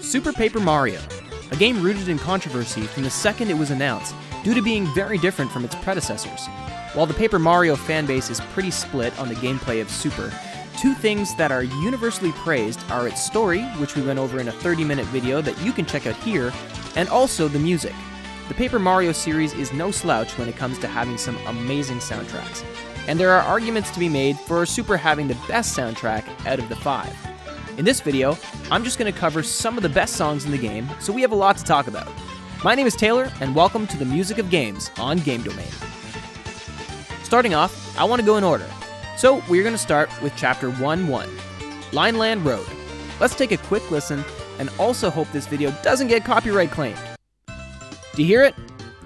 Super Paper Mario, a game rooted in controversy from the second it was announced due to being very different from its predecessors. While the Paper Mario fanbase is pretty split on the gameplay of Super, two things that are universally praised are its story, which we went over in a 30-minute video that you can check out here, and also the music. The Paper Mario series is no slouch when it comes to having some amazing soundtracks, and there are arguments to be made for Super having the best soundtrack out of the 5. In this video, I'm just going to cover some of the best songs in the game, so we have a lot to talk about. My name is Taylor, and welcome to the Music of Games on Game Domain. Starting off, I want to go in order. So we're going to start with Chapter 1-1, Limelin Road. Let's take a quick listen, and also hope this video doesn't get copyright claimed. Do you hear it?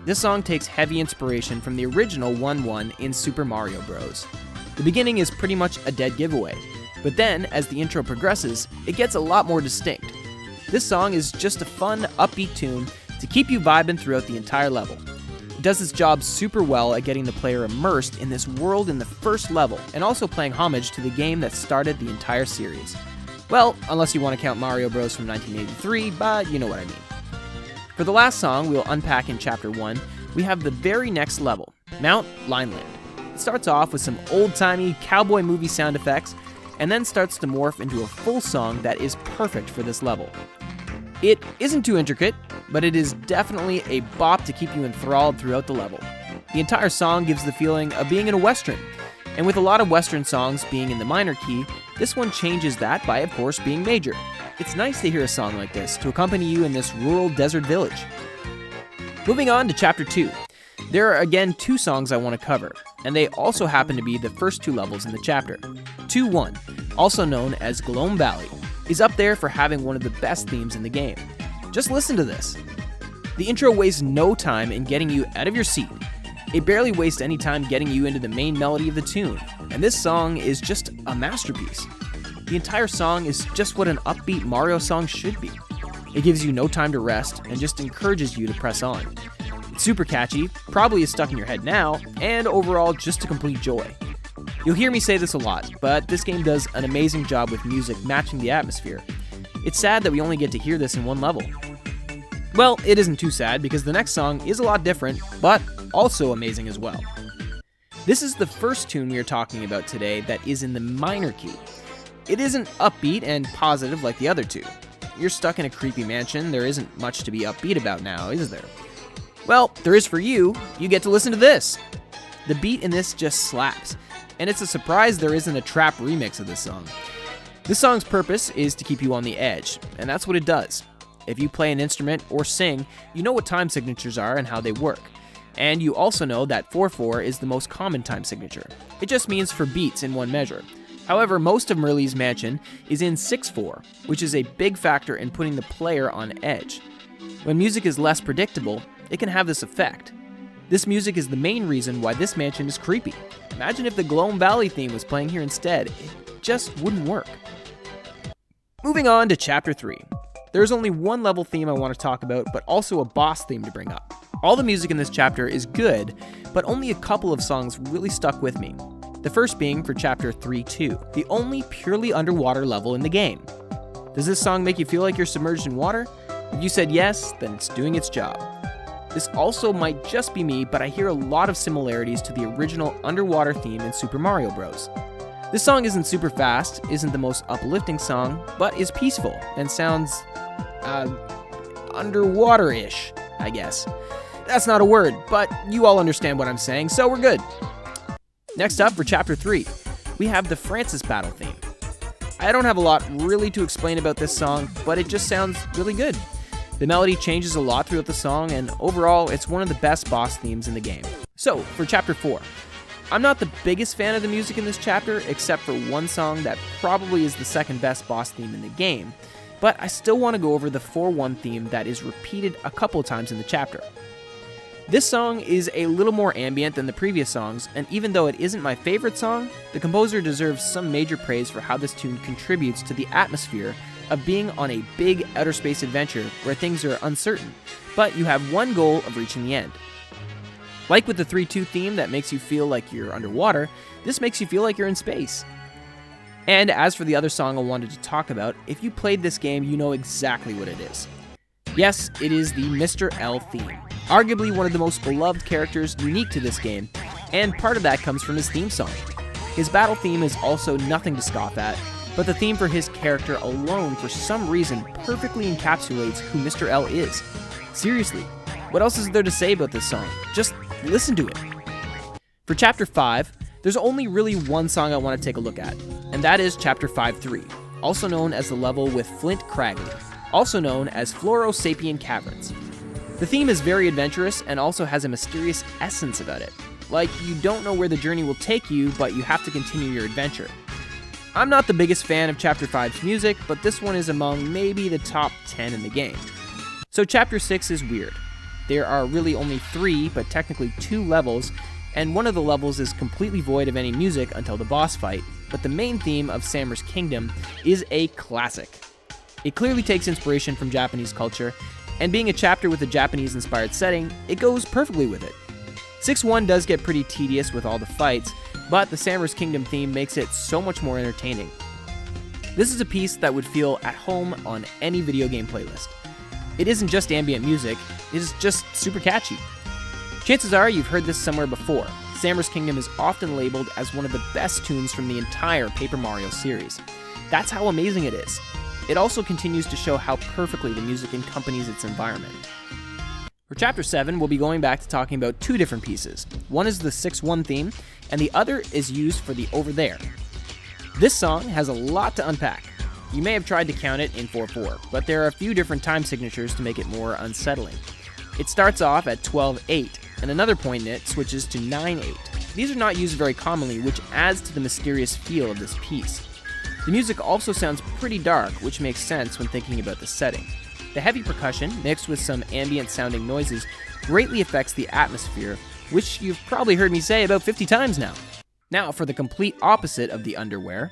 This song takes heavy inspiration from the original 1-1 in Super Mario Bros. The beginning is pretty much a dead giveaway, but then, as the intro progresses, it gets a lot more distinct. This song is just a fun, upbeat tune to keep you vibing throughout the entire level. It does its job super well at getting the player immersed in this world in the first level, and also paying homage to the game that started the entire series. Well, unless you want to count Mario Bros. From 1983, but you know what I mean. For the last song we'll unpack in Chapter 1, we have the very next level, Mount Limelin. It starts off with some old-timey cowboy movie sound effects, and then starts to morph into a full song that is perfect for this level. It isn't too intricate, but it is definitely a bop to keep you enthralled throughout the level. The entire song gives the feeling of being in a western, and with a lot of western songs being in the minor key, this one changes that by, of course, being major. It's nice to hear a song like this to accompany you in this rural desert village. Moving on to Chapter 2. There are again two songs I want to cover, and they also happen to be the first two levels in the chapter. 2-1, also known as Gloam Valley, is up there for having one of the best themes in the game. Just listen to this. The intro wastes no time in getting you out of your seat. It barely wastes any time getting you into the main melody of the tune, and this song is just a masterpiece. The entire song is just what an upbeat Mario song should be. It gives you no time to rest and just encourages you to press on. It's super catchy, probably is stuck in your head now, and overall just a complete joy. You'll hear me say this a lot, but this game does an amazing job with music matching the atmosphere. It's sad that we only get to hear this in one level. Well, it isn't too sad because the next song is a lot different, but also amazing as well. This is the first tune we are talking about today that is in the minor key. It isn't upbeat and positive like the other two. You're stuck in a creepy mansion, there isn't much to be upbeat about now, is there? Well, there is for you. You get to listen to this. The beat in this just slaps, and it's a surprise there isn't a trap remix of this song. This song's purpose is to keep you on the edge, and that's what it does. If you play an instrument or sing, you know what time signatures are and how they work. And you also know that 4/4 is the most common time signature. It just means for beats in one measure. However, most of Merle's Mansion is in 6/4, which is a big factor in putting the player on edge. When music is less predictable, it can have this effect. This music is the main reason why this mansion is creepy. Imagine if the Gloam Valley theme was playing here instead. It just wouldn't work. Moving on to Chapter 3. There's only one level theme I want to talk about, but also a boss theme to bring up. All the music in this chapter is good, but only a couple of songs really stuck with me. The first being for Chapter 3-2, the only purely underwater level in the game. Does this song make you feel like you're submerged in water? If you said yes, then it's doing its job. This also might just be me, but I hear a lot of similarities to the original underwater theme in Super Mario Bros. This song isn't super fast, isn't the most uplifting song, but is peaceful and sounds, underwater-ish, I guess. That's not a word, but you all understand what I'm saying, so we're good. Next up for Chapter 3, we have the Francis Battle theme. I don't have a lot really to explain about this song, but it just sounds really good. The melody changes a lot throughout the song, and overall, it's one of the best boss themes in the game. So, for Chapter 4, I'm not the biggest fan of the music in this chapter, except for one song that probably is the second best boss theme in the game, but I still want to go over the 4-1 theme that is repeated a couple of times in the chapter. This song is a little more ambient than the previous songs, and even though it isn't my favorite song, the composer deserves some major praise for how this tune contributes to the atmosphere of being on a big outer space adventure where things are uncertain, but you have one goal of reaching the end. Like with the 3-2 theme that makes you feel like you're underwater, this makes you feel like you're in space. And as for the other song I wanted to talk about, if you played this game, you know exactly what it is. Yes, it is the Mr. L theme, arguably one of the most beloved characters unique to this game, and part of that comes from his theme song. His battle theme is also nothing to scoff at, but the theme for his character alone, for some reason, perfectly encapsulates who Mr. L is. Seriously, what else is there to say about this song? Just listen to it. For Chapter 5, there's only really one song I want to take a look at, and that is Chapter 5-3, also known as the level with Flint Cragley, also known as Floro-Sapien Caverns. The theme is very adventurous and also has a mysterious essence about it. Like, you don't know where the journey will take you, but you have to continue your adventure. I'm not the biggest fan of Chapter 5's music, but this one is among maybe the top 10 in the game. So Chapter 6 is weird. There are really only 3, but technically 2 levels, and one of the levels is completely void of any music until the boss fight, but the main theme of Sammer's Kingdom is a classic. It clearly takes inspiration from Japanese culture, and being a chapter with a Japanese-inspired setting, it goes perfectly with it. 6-1 does get pretty tedious with all the fights, but the Sammer's Kingdom theme makes it so much more entertaining. This is a piece that would feel at home on any video game playlist. It isn't just ambient music, it is just super catchy. Chances are you've heard this somewhere before. Sammer's Kingdom is often labeled as one of the best tunes from the entire Paper Mario series. That's how amazing it is. It also continues to show how perfectly the music accompanies its environment. For Chapter 7, we'll be going back to talking about 2 different pieces. One is the 6-1 theme, and the other is used for the Over There. This song has a lot to unpack. You may have tried to count it in 4/4, but there are a few different time signatures to make it more unsettling. It starts off at 12/8, and another point in it switches to 9/8. These are not used very commonly, which adds to the mysterious feel of this piece. The music also sounds pretty dark, which makes sense when thinking about the setting. The heavy percussion, mixed with some ambient sounding noises, greatly affects the atmosphere, which you've probably heard me say about 50 times now. Now for the complete opposite of the underwear,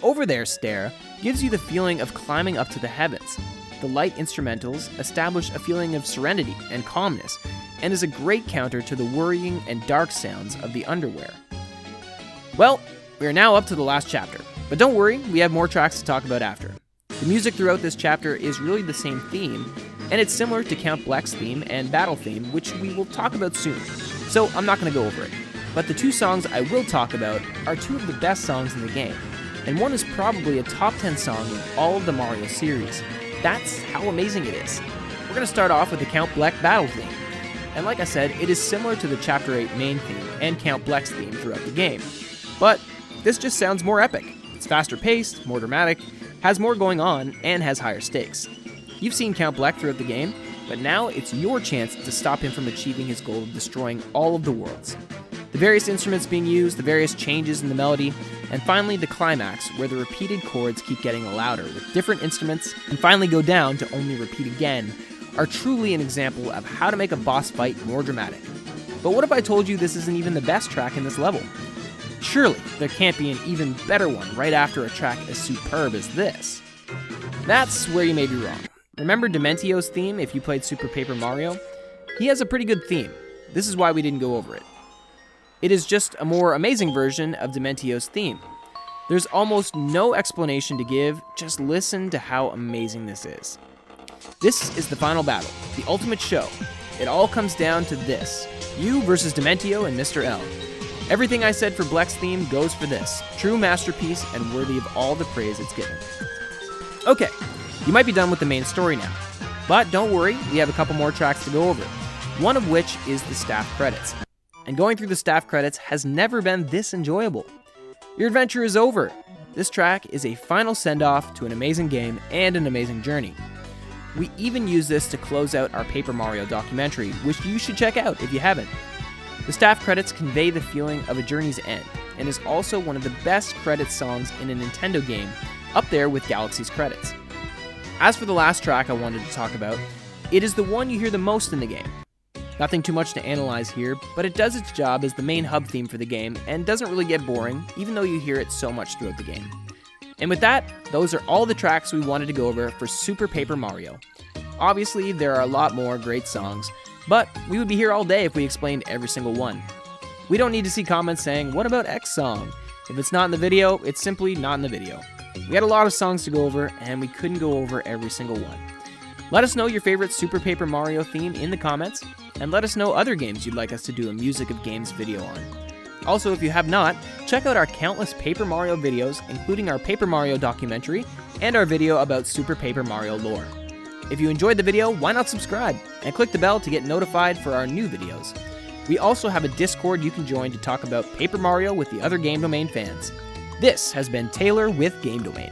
Over There Stare gives you the feeling of climbing up to the heavens. The light instrumentals establish a feeling of serenity and calmness, and is a great counter to the worrying and dark sounds of the underwear. Well, we are now up to the last chapter, but don't worry, we have more tracks to talk about after. The music throughout this chapter is really the same theme, and it's similar to Count Bleck's theme and Battle theme, which we will talk about soon, so I'm not going to go over it. But the 2 songs I will talk about are 2 of the best songs in the game, and one is probably a top 10 song in all of the Mario series. That's how amazing it is. We're going to start off with the Count Bleck Battle theme, and like I said, it is similar to the Chapter 8 main theme and Count Bleck's theme throughout the game. But this just sounds more epic. It's faster paced, more dramatic, has more going on, and has higher stakes. You've seen Count Bleck throughout the game, but now it's your chance to stop him from achieving his goal of destroying all of the worlds. The various instruments being used, the various changes in the melody, and finally the climax, where the repeated chords keep getting louder with different instruments, and finally go down to only repeat again, are truly an example of how to make a boss fight more dramatic. But what if I told you this isn't even the best track in this level? Surely, there can't be an even better one right after a track as superb as this. That's where you may be wrong. Remember Dementio's theme if you played Super Paper Mario? He has a pretty good theme. This is why we didn't go over it. It is just a more amazing version of Dementio's theme. There's almost no explanation to give, just listen to how amazing this is. This is the final battle, the ultimate show. It all comes down to this: you versus Dementio and Mr. L. Everything I said for Bleck's theme goes for this. True masterpiece and worthy of all the praise it's given. Okay, you might be done with the main story now. But don't worry, we have a couple more tracks to go over, one of which is the staff credits. And going through the staff credits has never been this enjoyable. Your adventure is over. This track is a final send-off to an amazing game and an amazing journey. We even use this to close out our Paper Mario documentary, which you should check out if you haven't. The staff credits convey the feeling of a journey's end, and is also one of the best credits songs in a Nintendo game, up there with Galaxy's credits. As for the last track I wanted to talk about, it is the one you hear the most in the game. Nothing too much to analyze here, but it does its job as the main hub theme for the game, and doesn't really get boring, even though you hear it so much throughout the game. And with that, those are all the tracks we wanted to go over for Super Paper Mario. Obviously, there are a lot more great songs, but we would be here all day if we explained every single one. We don't need to see comments saying, "What about X song?" If it's not in the video, it's simply not in the video. We had a lot of songs to go over, and we couldn't go over every single one. Let us know your favorite Super Paper Mario theme in the comments, and let us know other games you'd like us to do a Music of Games video on. Also, if you have not, check out our countless Paper Mario videos, including our Paper Mario Documentary and our video about Super Paper Mario lore. If you enjoyed the video, why not subscribe and click the bell to get notified for our new videos. We also have a Discord you can join to talk about Paper Mario with the other Game Domain fans. This has been Taylor with Game Domain.